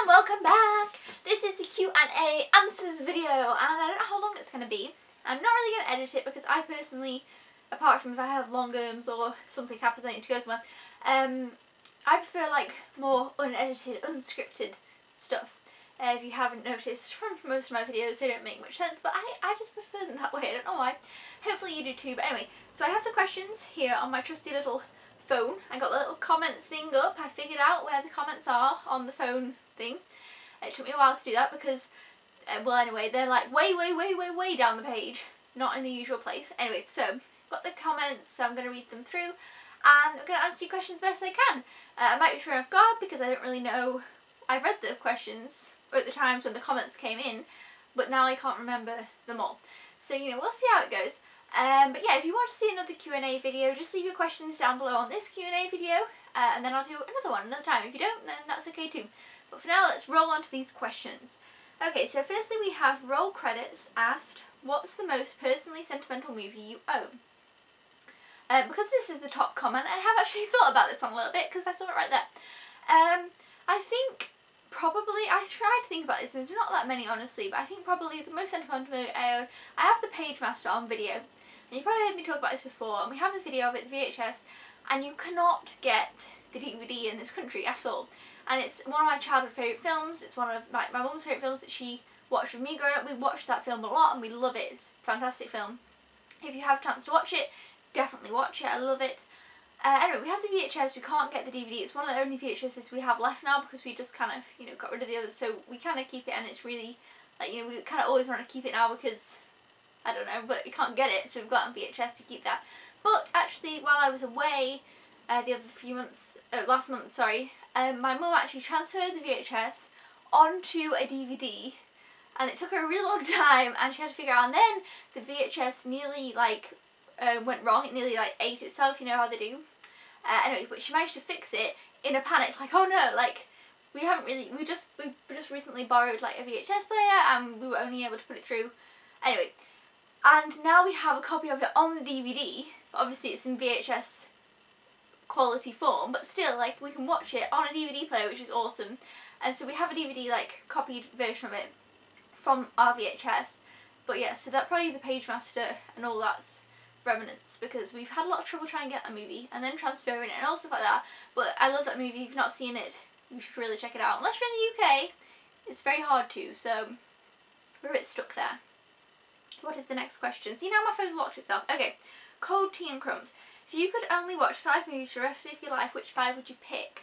and welcome back! This is the Q&A answers video, and I don't know how long it's going to be. I'm not really going to edit it because I personally, apart from if I have long arms or something happens I need to go somewhere, I prefer like more unedited, unscripted stuff. If you haven't noticed from most of my videos, they don't make much sense, but I just prefer them that way. I don't know why. Hopefully you do too. But anyway, so I have the questions here on my trusty little phone. I got the little comments thing up. I figured out where the comments are on the phone thing. It took me a while to do that because, well anyway, they're like way down the page, not in the usual place. Anyway, so got the comments, so I'm going to read them through and I'm going to answer your questions best I can. I might be thrown off guard because I don't really know. I've read the questions at the times when the comments came in, but now I can't remember them all. So, you know, we'll see how it goes. But yeah, if you want to see another Q&A video, just leave your questions down below on this Q&A video, and then I'll do another one another time. If you don't, then that's okay too. But for now, let's roll on to these questions. Okay, so firstly we have Roll Credits asked, what's the most personally sentimental movie you own? Because this is the top comment, I have actually thought about this one a little bit because I saw it right there. I think probably, I tried to think about this, and there's not that many honestly, but I think probably the most sentimental movie I own, I have the Pagemaster on video, and you've probably heard me talk about this before, and we have the video of it, the VHS, and you cannot get the DVD in this country at all. And it's one of my childhood favourite films. It's one of my mum's favourite films that she watched with me growing up. We watched that film a lot and we love it. It's a fantastic film. If you have a chance to watch it, definitely watch it. I love it. Anyway, we have the VHS, we can't get the DVD. It's one of the only VHSs we have left now because we just kind of, you know, got rid of the others. So we kind of keep it, and it's really, like, you know, we kind of always want to keep it now because, I don't know, but you can't get it. So we've got on VHS to keep that. But actually, while I was away the other few months, last month, sorry, my mum actually transferred the VHS onto a DVD. And it took her a really long time, and she had to figure out, and then the VHS nearly, like, went wrong. It nearly, like, ate itself, you know how they do. Anyway, but she managed to fix it in a panic, like, oh no, like, we just recently borrowed, like, a VHS player, and we were only able to put it through. Anyway, and now we have a copy of it on the DVD. Obviously it's in VHS quality form, but still, like, we can watch it on a DVD player, which is awesome. And so we have a DVD, like, copied version of it from our VHS. But yeah, so that probably the Pagemaster and all that's remnants, because we've had a lot of trouble trying to get that movie and then transferring it and all stuff like that. But I love that movie. If you've not seen it, you should really check it out. Unless you're in the UK, it's very hard to, so we're a bit stuck there. What is the next question? See, now my phone's locked itself. Okay, Cold Tea and Crumbs. If you could only watch 5 movies for the rest of your life, which 5 would you pick?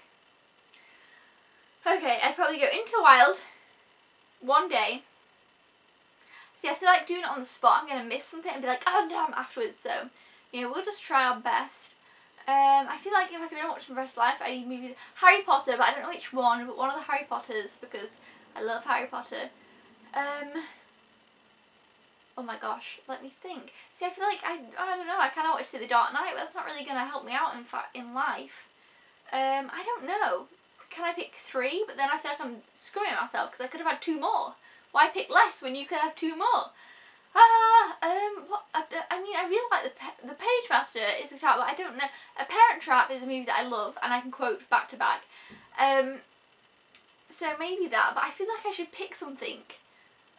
Okay, I'd probably go Into the Wild one day. See, I feel like doing it on the spot, I'm going to miss something and be like, oh damn, afterwards. So, you know, we'll just try our best. I feel like if I could only watch them for the rest of life, I need movies. Harry Potter, but I don't know which one, but one of the Harry Potters, because I love Harry Potter. Oh my gosh, let me think. See, I feel like, I don't know, I kind of want to see The Dark Knight, but that's not really going to help me out in life. I don't know. Can I pick 3? But then I feel like I'm screwing myself because I could have had 2 more. Why pick less when you could have 2 more? What? I mean, I really like the Pagemaster is a trap, but I don't know. A Parent Trap is a movie that I love and I can quote back to back. So maybe that, but I feel like I should pick something.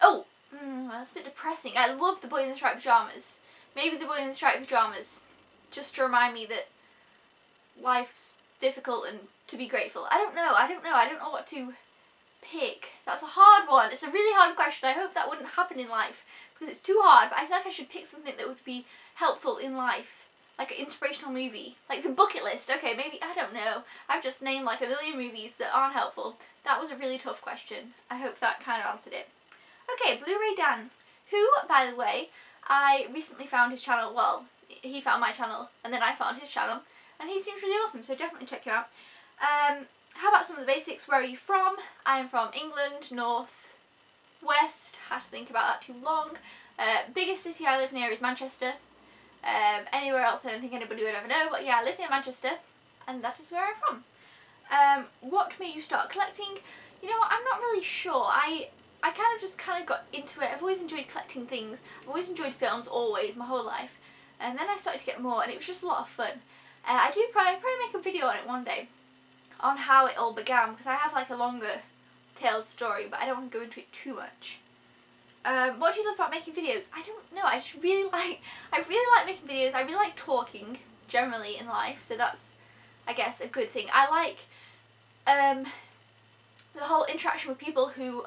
Oh, that's a bit depressing. I love The Boy in the Striped Pyjamas. Maybe The Boy in the Striped Pyjamas, just to remind me that life's difficult and to be grateful. I don't know what to pick. That's a hard one. It's a really hard question. I hope that wouldn't happen in life because it's too hard, but I feel like I should pick something that would be helpful in life, like an inspirational movie, like The Bucket List. Okay, maybe, I don't know. I've just named like a million movies that aren't helpful. That was a really tough question. I hope that kind of answered it. Okay, Blu-ray Dan, who, by the way, I recently found his channel. Well, he found my channel and then I found his channel, and he seems really awesome, so definitely check him out. How about some of the basics? Where are you from? I'm from England, north, west. Have to think about that too long. Biggest city I live near is Manchester. Anywhere else I don't think anybody would ever know, but yeah, I live near Manchester, and that is where I'm from. What made you start collecting? You know what, I'm not really sure. I kind of got into it. I've always enjoyed collecting things. I've always enjoyed films, always, my whole life. And then I started to get more, and it was just a lot of fun. I do probably make a video on it one day, on how it all began, because I have like a longer detailed story, but I don't want to go into it too much. What do you love about making videos? I don't know, I really like making videos. I really like talking generally in life, so that's, I guess, a good thing. I like the whole interaction with people who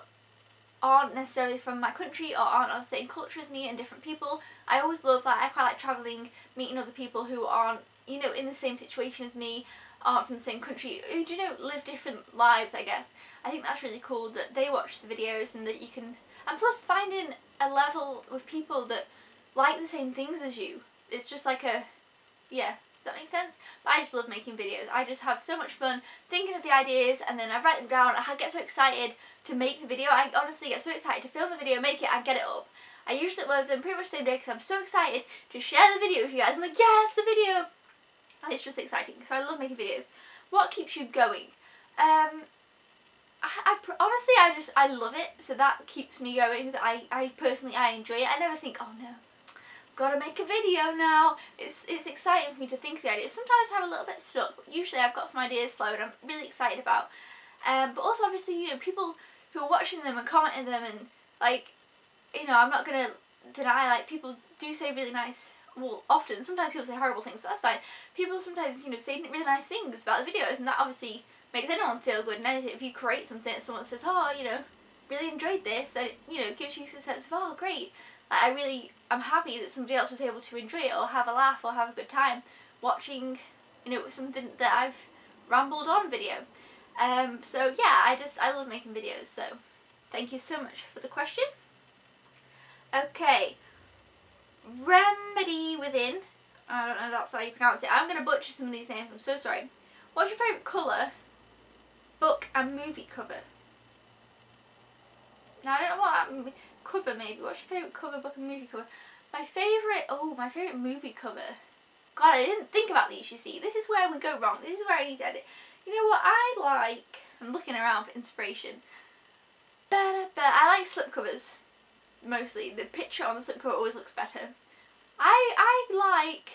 aren't necessarily from my country or aren't of the same culture as me, and different people. I always love that. I quite like travelling, meeting other people who aren't, you know, in the same situation as me, aren't from the same country, who, you know, live different lives, I guess. I think that's really cool that they watch the videos and that you can, and plus finding a level with people that like the same things as you. It's just like a, yeah, does that make sense? But I just love making videos. I just have so much fun thinking of the ideas, and then I write them down. I get so excited to make the video. I honestly get so excited to film the video, make it, and get it up. I usually upload them pretty much the same day because I'm so excited to share the video with you guys. I'm like, yes, the video! And it's just exciting, so I love making videos. What keeps you going? Honestly, I love it, so that keeps me going. That I personally enjoy it. I never think, oh no, gotta make a video now. It's exciting for me to think the ideas. Sometimes I'm a little bit stuck, but usually I've got some ideas flowing I'm really excited about. But also obviously, you know, people who are watching them and commenting them, and like, you know, I'm not gonna deny, like, people do say really nice, well, often, sometimes people say horrible things, so that's fine. People sometimes, you know, say really nice things about the videos, and that obviously makes anyone feel good. And anything, if you create something and someone says, oh, you know, really enjoyed this, then it, you know, gives you a sense of, oh, great. Like, I'm happy that somebody else was able to enjoy it, or have a laugh, or have a good time watching, you know, something that I've rambled on video. So yeah, I love making videos, so thank you so much for the question. Okay, Remedy Within, I don't know if that's how you pronounce it. I'm going to butcher some of these names, I'm so sorry. What's your favourite colour, book and movie cover? Now I don't know what that means. Cover maybe. What's your favourite cover, book and movie cover? My favourite movie cover. God, I didn't think about these, you see. This is where we go wrong. This is where I need to edit. You know what I like? I'm looking around for inspiration. I like slipcovers. Mostly. The picture on the slipcover always looks better. I like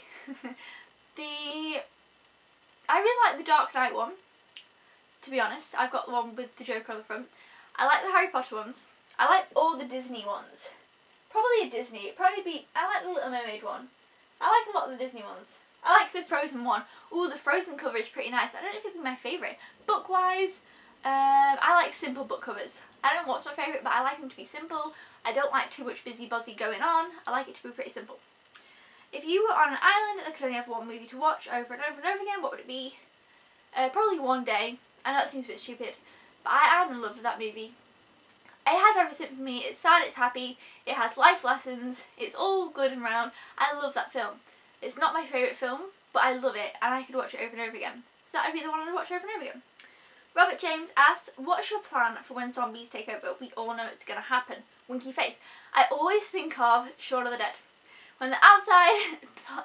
I really like the Dark Knight one, to be honest. I've got the one with the Joker on the front. I like the Harry Potter ones. I like all the Disney ones. Probably a Disney. I like the Little Mermaid one. I like a lot of the Disney ones. I like the Frozen one. Ooh, the Frozen cover is pretty nice. I don't know if it'd be my favourite. Book-wise, I like simple book covers. I don't know what's my favourite, but I like them to be simple. I don't like too much busybody going on. I like it to be pretty simple. If you were on an island and could only have one movie to watch over and over and over again, what would it be? Probably One Day. I know it seems a bit stupid, but I am in love with that movie. It has everything for me. It's sad, it's happy, it has life lessons, it's all good and round. I love that film. It's not my favourite film, but I love it, and I could watch it over and over again. So that would be the one I'd watch over and over again. Robert James asks, what's your plan for when zombies take over? We all know it's going to happen. Winky face. I always think of Shaun of the Dead. When they're outside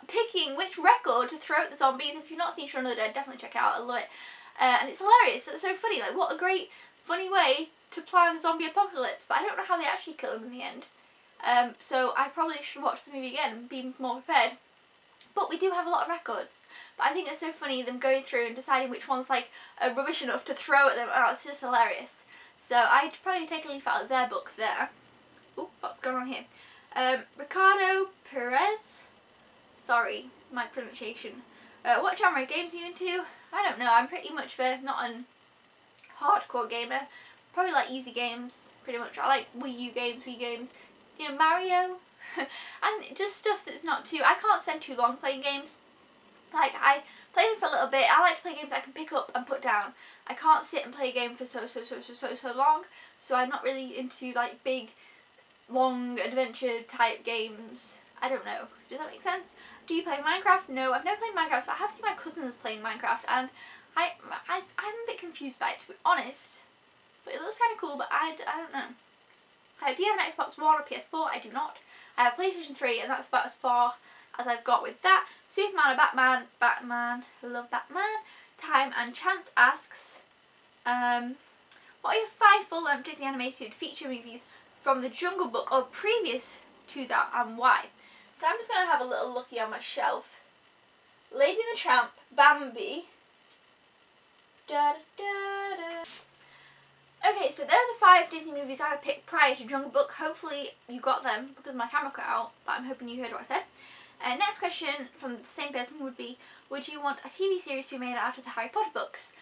picking which record to throw at the zombies. If you've not seen Shaun of the Dead, definitely check it out. I love it. And it's hilarious. It's so funny. Like, what a great, funny way to plan a zombie apocalypse. But I don't know how they actually kill them in the end. So I probably should watch the movie again and be more prepared. But we do have a lot of records. But I think it's so funny them going through and deciding which one's like rubbish enough to throw at them. Oh, it's just hilarious. So I'd probably take a leaf out of their book there. Ooh, what's going on here? Ricardo Perez. Sorry, my pronunciation. What genre of games are you into? I don't know. I'm pretty much not a hardcore gamer. Probably like easy games, pretty much. I like Wii U games, Wii games. You know, Mario. And just stuff that's not too... I can't spend too long playing games. Like, I play them for a little bit. I like to play games I can pick up and put down. I can't sit and play a game for so long. So I'm not really into, like, big, long adventure type games. I don't know. Does that make sense? Do you play Minecraft? No, I've never played Minecraft, but I have seen my cousins playing Minecraft, and I'm a bit confused by it, to be honest. But it looks kind of cool, but I don't know. Do you have an Xbox One or PS4? I do not. I have PlayStation 3, and that's about as far as I've got with that. Superman or Batman? Batman. I love Batman. Time and Chance asks, what are your 5 full-length Disney animated feature movies from the Jungle Book or previous to that, and why? So I'm just going to have a little looky on my shelf. Lady and the Tramp, Bambi. Okay, so they're 5 Disney movies I would pick prior to Jungle Book. Hopefully you got them because my camera cut out, but I'm hoping you heard what I said. Next question from the same person would be, would you want a TV series to be made out of the Harry Potter books?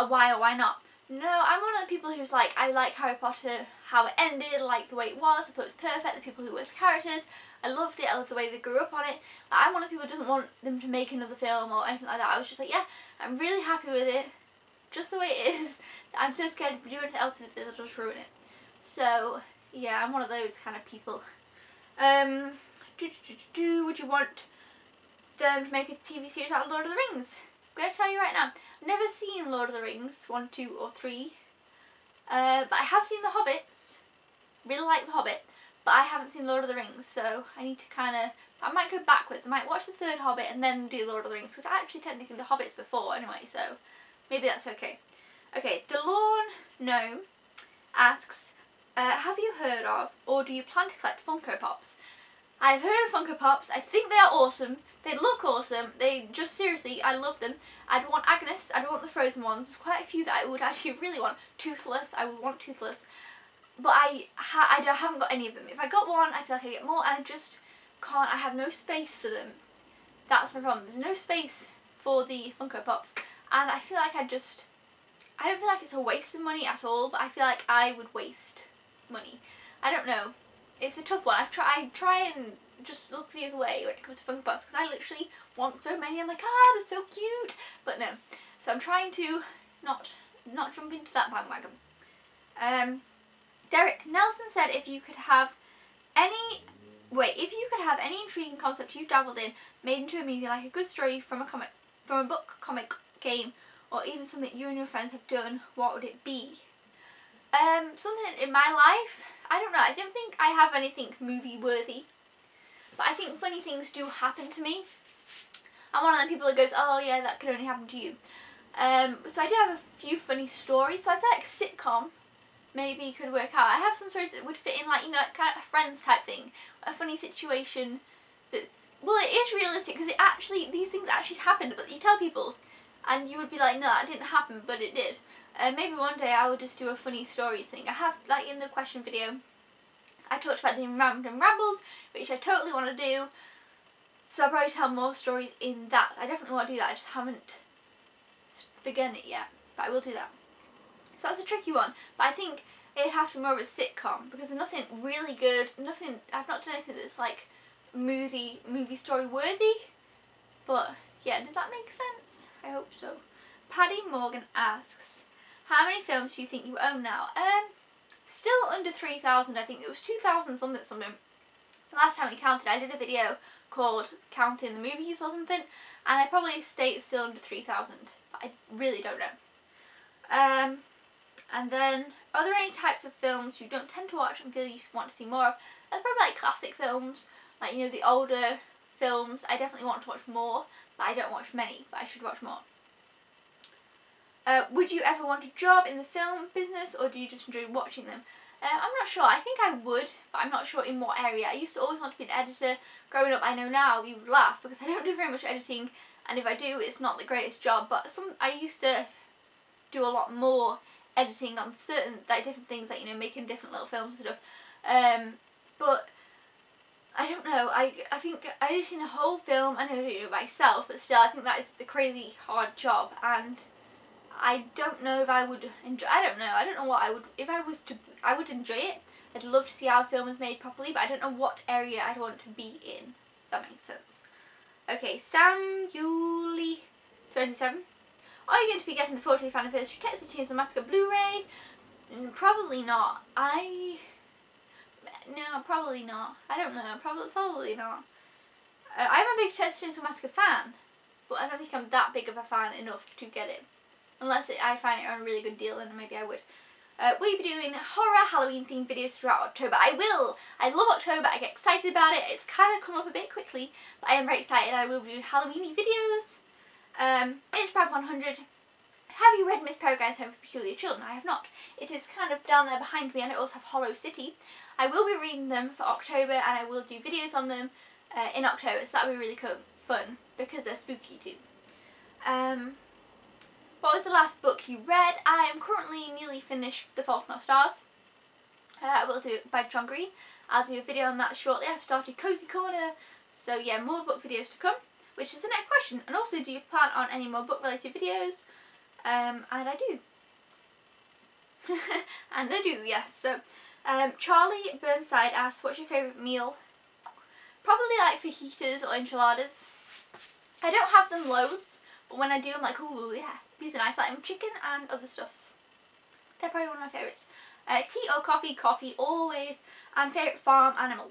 Why or why not? No, I'm one of the people who's like, I like Harry Potter, how it ended, I like the way it was, I thought it was perfect, the people who were the characters, I loved it, I loved the way they grew up on it. Like, I'm one of the people who doesn't want them to make another film or anything like that. I was just like, yeah, I'm really happy with it, just the way it is. I'm so scared to do anything else with it, I'll just ruin it. So, yeah, I'm one of those kind of people. Would you want them to make a TV series out of Lord of the Rings? I'm going to tell you right now, I've never seen Lord of the Rings 1, 2 or 3, but I have seen The Hobbits, really like The Hobbit, but I haven't seen Lord of the Rings, so I need to kind of, I might go backwards, I might watch the third Hobbit and then do Lord of the Rings, because I actually technically The Hobbit's before anyway, so maybe that's okay. Okay, the Lawn Gnome asks, have you heard of or do you plan to collect Funko Pops? I've heard of Funko Pops, I think they are awesome, they look awesome, they just seriously, I love them. I'd want Agnes, I'd want the frozen ones, there's quite a few that I would actually really want. Toothless, I would want Toothless, but I haven't got any of them. If I got one, I feel like I'd get more and I just can't, I have no space for them. That's my problem, there's no space for the Funko Pops and I feel like I don't feel like it's a waste of money at all, but I feel like I would waste money. I don't know. It's a tough one. I try and just look the other way when it comes to Funko Pops because I literally want so many. I'm like, they're so cute, but no. So I'm trying to not jump into that bandwagon. Derek Nelson said if you could have any intriguing concept you've dabbled in made into a movie, like a good story from a book, comic, game, or even something you and your friends have done, what would it be? Something in my life, I don't know, I don't think I have anything movie worthy, but I think funny things do happen to me. I'm one of the people that goes, oh yeah, that could only happen to you. So I do have a few funny stories, so I feel like sitcom maybe could work out. I have some stories that would fit in, like, you know, kind of a Friends type thing, a funny situation that's, well, it is realistic because these things actually happened, but you tell people and you would be like, no, that didn't happen, but it did. Maybe one day I will just do a funny stories thing. I have, like in the question video, I talked about doing random rambles, which I totally want to do. So I'll probably tell more stories in that. I definitely want to do that, I just haven't begun it yet, but I will do that. So that's a tricky one, but I think it'd have to be more of a sitcom, because there's nothing really good, I've not done anything that's like movie story worthy, but yeah, does that make sense? I hope so. Paddy Morgan asks, how many films do you think you own now? Still under 3,000, I think it was 2,000 something. The last time we counted, I did a video called Counting the Movies or something, and I probably stay still under 3,000, but I really don't know. And then, are there any types of films you don't tend to watch and feel you want to see more of? That's probably like classic films, like, you know, the older films. I definitely want to watch more, but I don't watch many, but I should watch more. Would you ever want a job in the film business, or do you just enjoy watching them? I'm not sure. I think I would, but I'm not sure in what area. I used to always want to be an editor. Growing up, I know now you would laugh because I don't do very much editing, and if I do, it's not the greatest job, but I used to do a lot more editing on certain, like, different things, like, you know, making different little films and stuff. But I don't know, I think editing a whole film, I know I do it myself, but still I think that is a crazy hard job, and I don't know if I would enjoy, I don't know what I would, if I was to, I would enjoy it. I'd love to see how a film is made properly, but I don't know what area I'd want to be in, if that makes sense. Okay, Sam Yuli 27. Are you going to be getting the 40th anniversary Texas Chainsaw Massacre Blu-ray? Probably not. No, probably not. I don't know. Probably not. I'm a big Texas Chainsaw Massacre fan, but I don't think I'm that big of a fan enough to get it. Unless I find it on a really good deal, then maybe I would. Will you be doing horror Halloween themed videos throughout October? I will! I love October, I get excited about it. It's kind of come up a bit quickly, but I am very excited. I will be doing Halloween videos. It's Brad 100. Have you read Miss Peregrine's Home for Peculiar Children? I have not. It is kind of down there behind me, and I also have Hollow City. I will be reading them for October, and I will do videos on them in October, so that'll be really fun, because they're spooky too. What was the last book you read? I am currently nearly finished The Fault in Our Stars. I will do it by John Green. I'll do a video on that shortly. I've started Cozy Corner. So yeah, more book videos to come, which is the next question. And also, do you plan on any more book related videos? And I do. And I do, yes. So Charlie Burnside asks, what's your favourite meal? Probably like fajitas or enchiladas. I don't have them loads, but when I do, I'm like, ooh, yeah, these are nice. Like chicken and other stuffs. They're probably one of my favourites. Tea or coffee? Coffee, always. And favourite farm animal?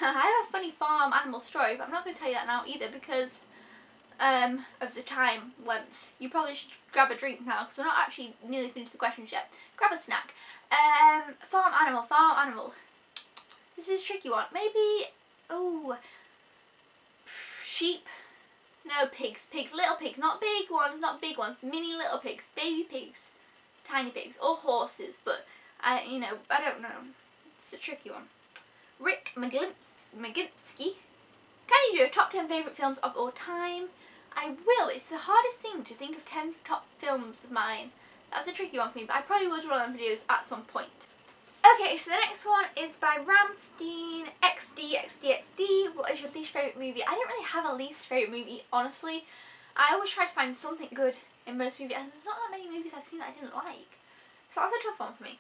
I have a funny farm animal story, but I'm not going to tell you that now either because of the time length. You probably should grab a drink now because we're not actually nearly finished the questions yet. Grab a snack. Farm animal. This is a tricky one. Maybe, oh, sheep. No, pigs. Little pigs, not big ones, mini little pigs, baby pigs, tiny pigs, or horses, but I don't know. It's a tricky one. Rick McGimpsky, can you do a top 10 favourite films of all time? I will. It's the hardest thing to think of 10 top films of mine. That's a tricky one for me, but I probably will do one of them videos at some point. Okay, so the next one is by Ramstein XD. What is your least favourite movie? I don't really have a least favourite movie, honestly. I always try to find something good in most movies, and there's not that many movies I've seen that I didn't like. So that's a tough one for me.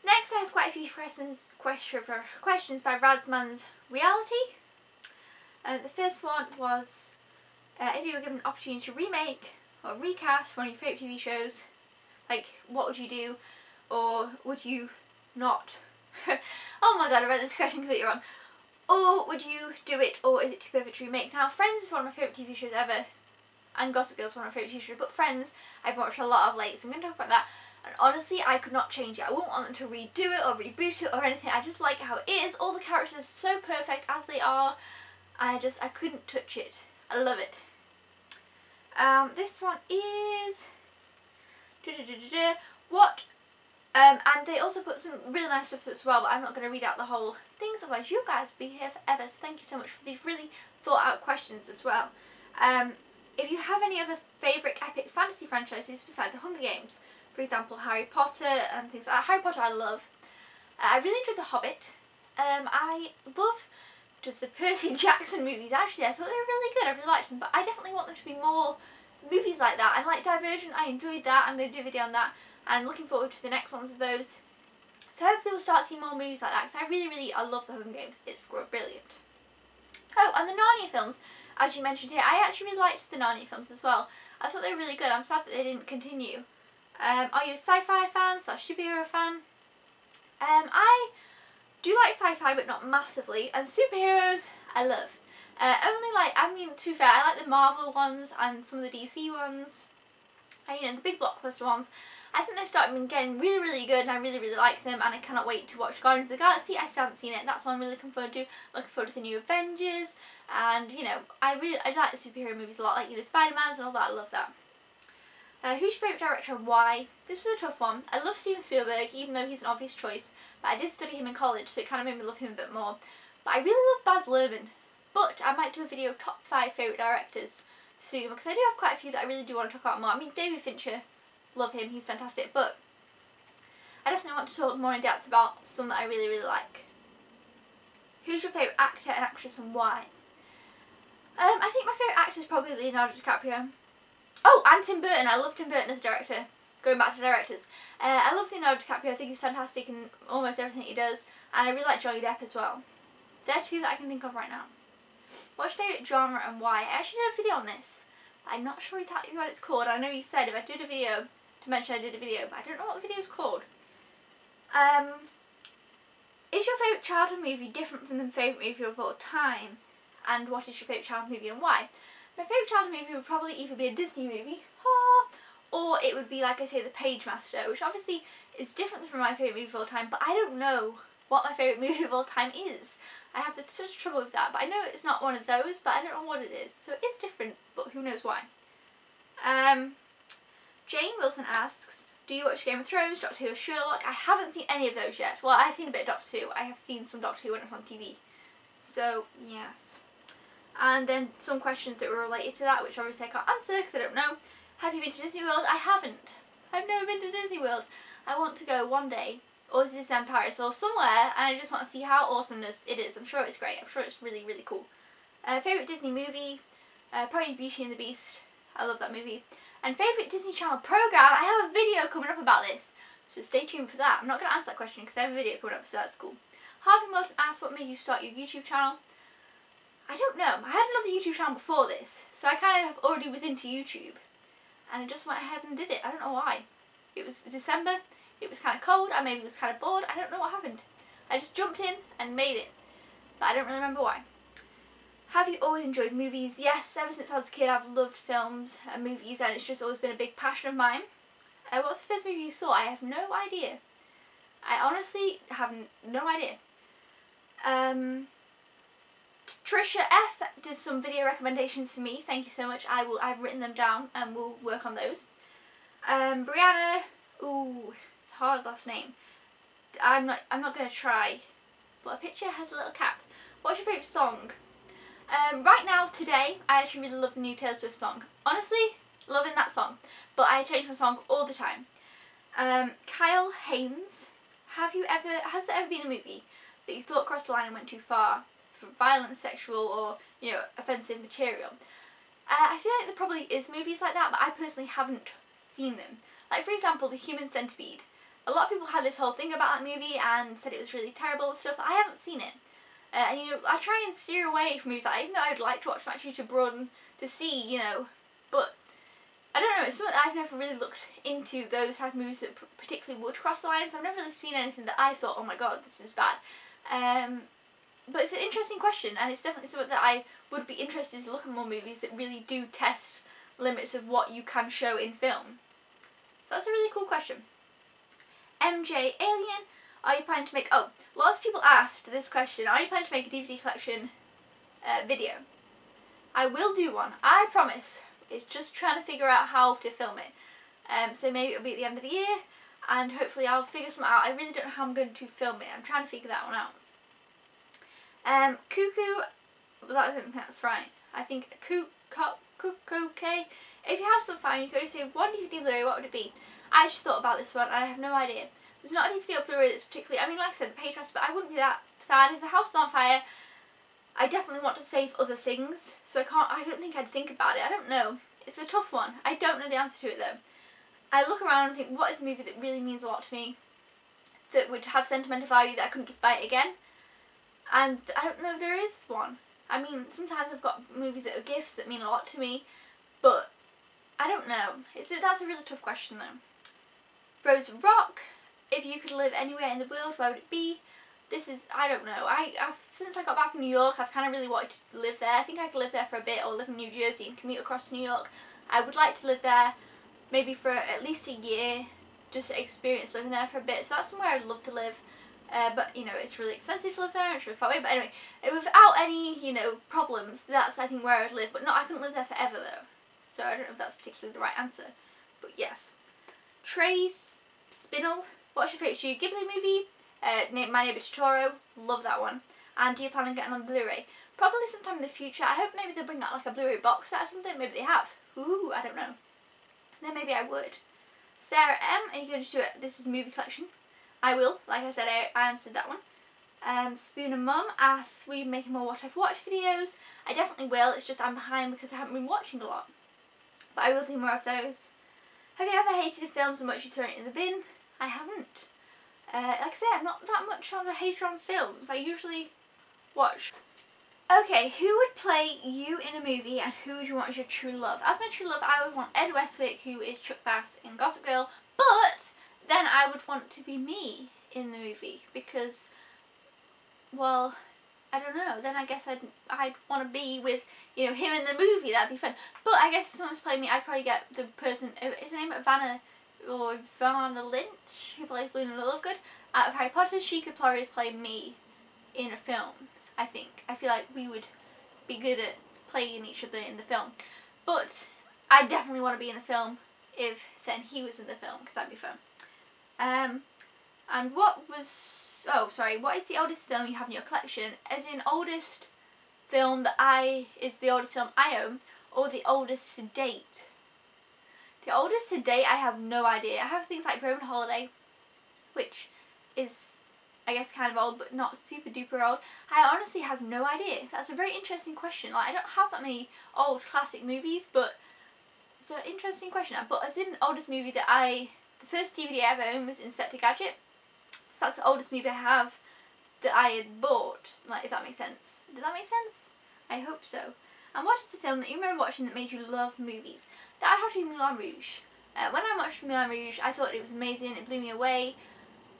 Next, I have quite a few questions by Radsman's Reality. The first one was, if you were given an opportunity to remake or recast one of your favourite TV shows, like what would you do, or would you not? Oh my god, I read this question completely wrong. Or would you do it, or is it too perfect to remake? Now, Friends is one of my favourite TV shows ever, and Gossip Girl is one of my favourite TV shows, but Friends I've watched a lot of late, so I'm going to talk about that. And honestly, I could not change it. I wouldn't want them to redo it or reboot it or anything. I just like how it is. All the characters are so perfect as they are. I couldn't touch it. I love it. This one is what? And they also put some really nice stuff as well, but I'm not going to read out the whole things, otherwise you guys will be here forever. So thank you so much for these really thought out questions as well. If you have any other favourite epic fantasy franchises besides the Hunger Games, for example Harry Potter and things like that. Harry Potter I love. I really enjoyed The Hobbit. I love the Percy Jackson movies. Actually, I thought they were really good. I really liked them, but I definitely want there to be more movies like that. And like Divergent, I enjoyed that. I'm going to do a video on that, and I'm looking forward to the next ones of those. So hopefully we'll start seeing more movies like that, because I love the Hunger Games. It's brilliant. Oh, and the Narnia films, as you mentioned here, I actually really liked the Narnia films as well. I thought they were really good. I'm sad that they didn't continue. Are you a sci-fi fan / superhero fan? I do like sci-fi, but not massively, and superheroes I love. To be fair, I like the Marvel ones and some of the DC ones, and the big blockbuster ones. I think they've started getting really, really good, and I really, really like them, and I cannot wait to watch Guardians of the Galaxy. I still haven't seen it, and that's what I'm really looking forward to. Looking forward to the new Avengers, and I like the superhero movies a lot, like Spider-Man's and all that. I love that. Who's your favourite director and why? This is a tough one. I love Steven Spielberg, even though he's an obvious choice, but I did study him in college, so it kind of made me love him a bit more. But I really love Baz Luhrmann, but I might do a video of top 5 favourite directors soon, because I do have quite a few that I really do want to talk about more. I mean, David Fincher, love him, he's fantastic, but I definitely want to talk more in depth about some that I really, really like. Who's your favourite actor and actress and why? I think my favourite actor is probably Leonardo DiCaprio. Oh, and Tim Burton. I love Tim Burton as a director. Going back to directors. I love Leonardo DiCaprio. I think he's fantastic in almost everything he does. And I really like Johnny Depp as well. They're two that I can think of right now. What's your favourite genre and why? I actually did a video on this, but I'm not sure exactly what it's called. I know you said if I did a video to mention I did a video, but I don't know what the video is called. Is your favourite childhood movie different from the favourite movie of all time? And what is your favourite childhood movie and why? My favourite childhood movie would probably either be a Disney movie, or it would be, like I say, The Pagemaster, which obviously is different from my favourite movie of all time, but I don't know what my favourite movie of all time is. I have such trouble with that, but I know it's not one of those, but I don't know what it is, so it is different, but who knows why. Jane Wilson asks, do you watch Game of Thrones, Doctor Who or Sherlock? I haven't seen any of those yet. Well, I've seen a bit of Doctor Who. I have seen some Doctor Who when it's on TV. So, yes. And then some questions that were related to that, which obviously I can't answer because I don't know. Have you been to Disney World? I haven't. I've never been to Disney World. I want to go one day. or Disneyland Paris or somewhere, and I just want to see how awesome it is. I'm sure it's great. I'm sure it's really, really cool. Favourite Disney movie? Probably Beauty and the Beast. I love that movie. And favourite Disney Channel programme? I have a video coming up about this, so stay tuned for that. I'm not going to answer that question because I have a video coming up, so that's cool. Harvey Morton asked, what made you start your YouTube channel? I don't know. I had another YouTube channel before this, so I kind of already was into YouTube. And I just went ahead and did it. I don't know why. It was December, it was kind of cold, I maybe was kind of bored, I don't know what happened. I just jumped in and made it, but I don't really remember why. Have you always enjoyed movies? Yes, ever since I was a kid I've loved films and movies, and it's just always been a big passion of mine. What was the first movie you saw? I have no idea. I honestly have no idea. Trisha F did some video recommendations for me, thank you so much. I've written them down and we'll work on those. Brianna, ooh, hard last name. I'm not gonna try, but a picture has a little cat. What's your favourite song? Right now, today, I actually really love the new Taylor Swift song. Honestly, loving that song, but I change my song all the time. Kyle Haynes, has there ever been a movie that you thought crossed the line and went too far for violent, sexual, or offensive material? I feel like there probably is movies like that, but I personally haven't seen them. Like, for example, The Human Centipede. A lot of people had this whole thing about that movie and said it was really terrible and stuff. I haven't seen it. And I try and steer away from movies like that, even though I would like to watch them actually to broaden, to see, but I don't know, it's something that I've never really looked into, those type of movies that particularly would cross the line, so I've never really seen anything that I thought, oh my god, this is bad. But it's an interesting question, and it's definitely something that I would be interested to look at more movies that really do test limits of what you can show in film. So that's a really cool question. MJ Alien, are you planning to make, lots of people asked this question, are you planning to make a DVD collection video? I will do one, I promise. It's just trying to figure out how to film it. So maybe it'll be at the end of the year, and hopefully I'll figure something out. I really don't know how I'm going to film it. I'm trying to figure that one out. Cuckoo, well, I don't think that's right. I think okay. If you have some fun, you could just say one DVD Blu-ray, what would it be? I actually thought about this one and I have no idea. There's not a DVD or Blu-ray that's particularly, I mean, like I said, the Patreon, but I wouldn't be that sad if the house is on fire. I definitely want to save other things, so I don't think I'd think about it. I don't know. It's a tough one. I don't know the answer to it though. I look around and think, what is a movie that really means a lot to me? That would have sentimental value that I couldn't just buy it again? And I don't know if there is one. I mean, sometimes I've got movies that are gifts that mean a lot to me, but I don't know. That's a really tough question though. Rose Rock, if you could live anywhere in the world, where would it be? I don't know. Since I got back from New York, I've kind of really wanted to live there. I think I could live there for a bit, or live in New Jersey and commute across to New York. I would like to live there, maybe for at least a year, just to experience living there for a bit. So that's somewhere I'd love to live. But it's really expensive to live there, it's really far away, but anyway, without any, problems, that's I think where I would live, but I couldn't live there forever though, so I don't know if that's particularly the right answer, but yes. Trey Spinell, what's your favourite Studio Ghibli movie? My Neighbour Totoro, love that one, and do you plan on getting on Blu-ray? Probably sometime in the future. I hope maybe they'll bring out like a Blu-ray box set or something, maybe they have, ooh, I don't know, then maybe I would. Sarah M, are you going to do it? This is a movie collection. I will, like I said, I answered that one. Spoon and Mum asks, will you be making more What I've Watched videos? I definitely will, it's just I'm behind because I haven't been watching a lot. But I will do more of those. Have you ever hated a film so much you throw it in the bin? I haven't. Like I say, I'm not that much of a hater on films. I usually watch. Okay, who would play you in a movie and who would you want as your true love? As my true love, I would want Ed Westwick, who is Chuck Bass in Gossip Girl, but then I would want to be me in the movie because, well, I don't know, then I guess I'd want to be with, him in the movie, that'd be fun. But I guess if someone's playing me, I'd probably get the person, is her name Vanna Lynch, who plays Luna Lovegood, out of Harry Potter. She could probably play me in a film, I think. I feel like we would be good at playing each other in the film. But I definitely want to be in the film if then he was in the film, because that'd be fun. And what is the oldest film you have in your collection? As in oldest film that is the oldest film I own, or the oldest to date? The oldest to date, I have no idea. I have things like Roman Holiday, which is, I guess, kind of old but not super duper old? I honestly have no idea. That's a very interesting question. Like, I don't have that many old classic movies, but it's an interesting question. But as in the oldest movie the first DVD I ever owned was Inspector Gadget. So that's the oldest movie I have that I had bought, like, if that makes sense. Does that make sense? I hope so. And what is the film that you remember watching that made you love movies? That would have to be Moulin Rouge. When I watched Moulin Rouge, I thought it was amazing. It blew me away.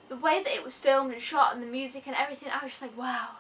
The way that it was filmed and shot and the music and everything, I was just like, wow,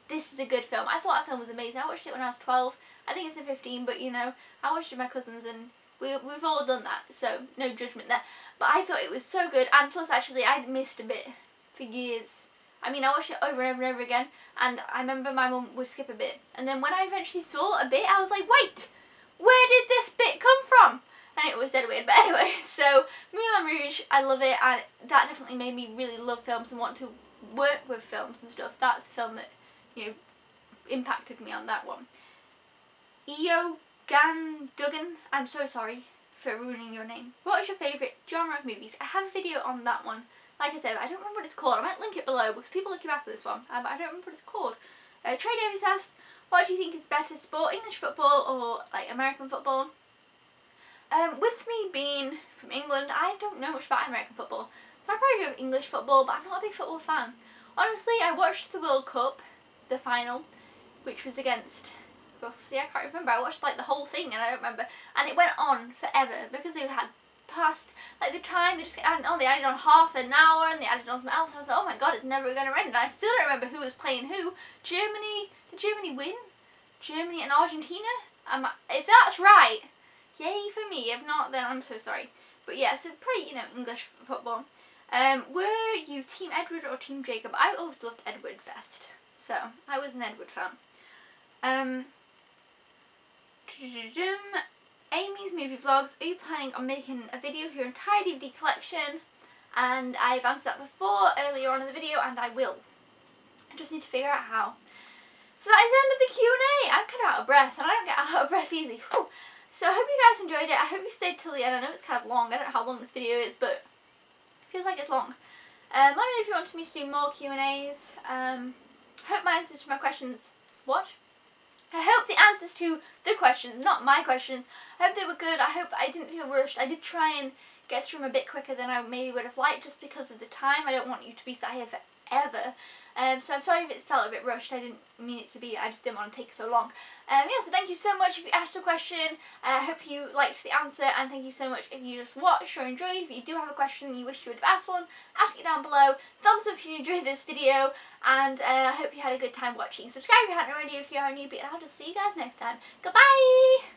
this is a good film. I thought that film was amazing. I watched it when I was 12. I think it's a 15, but you know, I watched it with my cousins and we've all done that, so no judgment there. But I thought it was so good, and plus actually I'd missed a bit for years. I mean, I watched it over and over and over again, and I remember my mum would skip a bit. And then when I eventually saw a bit, I was like, wait, where did this bit come from? And it was dead weird. But anyway, so Moulin Rouge, I love it, and that definitely made me really love films and want to work with films and stuff. That's a film that, you know, impacted me on that one. Duggan, I'm so sorry for ruining your name. What is your favourite genre of movies? I have a video on that one. Like I said, I don't remember what it's called. I might link it below because people keep asking this one, but I don't remember what it's called. Trey Davis asks, what do you think is better, sport, English football or like American football? With me being from England, I don't know much about American football, so I'd probably go with English football, but I'm not a big football fan. Honestly, I watched the World Cup, the final, which was against, roughly, I can't remember, I watched like the whole thing and I don't remember, and it went on forever because they had past like the time, they just added on, they added on half an hour and they added on something else, and I was like, oh my god, it's never going to end, and I still don't remember who was playing who. Germany, did Germany win? Germany and Argentina? If that's right, yay for me. If not, then I'm so sorry. But yeah, so pretty, you know, English football. Were you Team Edward or Team Jacob? I always loved Edward best, so I was an Edward fan. Amy's movie vlogs. Are you planning on making a video of your entire DVD collection? And I've answered that before earlier on in the video, and I will. I just need to figure out how. So that is the end of the Q&A. I'm kind of out of breath, and I don't get out of breath easily. Whew. So I hope you guys enjoyed it. I hope you stayed till the end. I know it's kind of long. I don't know how long this video is, but it feels like it's long. Let me know if you want me to do more Q&As. Hope my answers to my questions... What? I hope the answers to the questions, not my questions, I hope they were good. I hope I didn't feel rushed. I did try and get through them a bit quicker than I maybe would have liked just because of the time. I don't want you to be sat here forever. So I'm sorry if it felt a bit rushed. I didn't mean it to be. I just didn't want to take so long. Yeah, so thank you so much if you asked a question. I hope you liked the answer, and thank you so much if you just watched or enjoyed. If you do have a question and you wish you would have asked one, ask it down below. Thumbs up if you enjoyed this video, and I hope you had a good time watching. Subscribe if you haven't already if you are a newbie, and I'll just see you guys next time. Goodbye!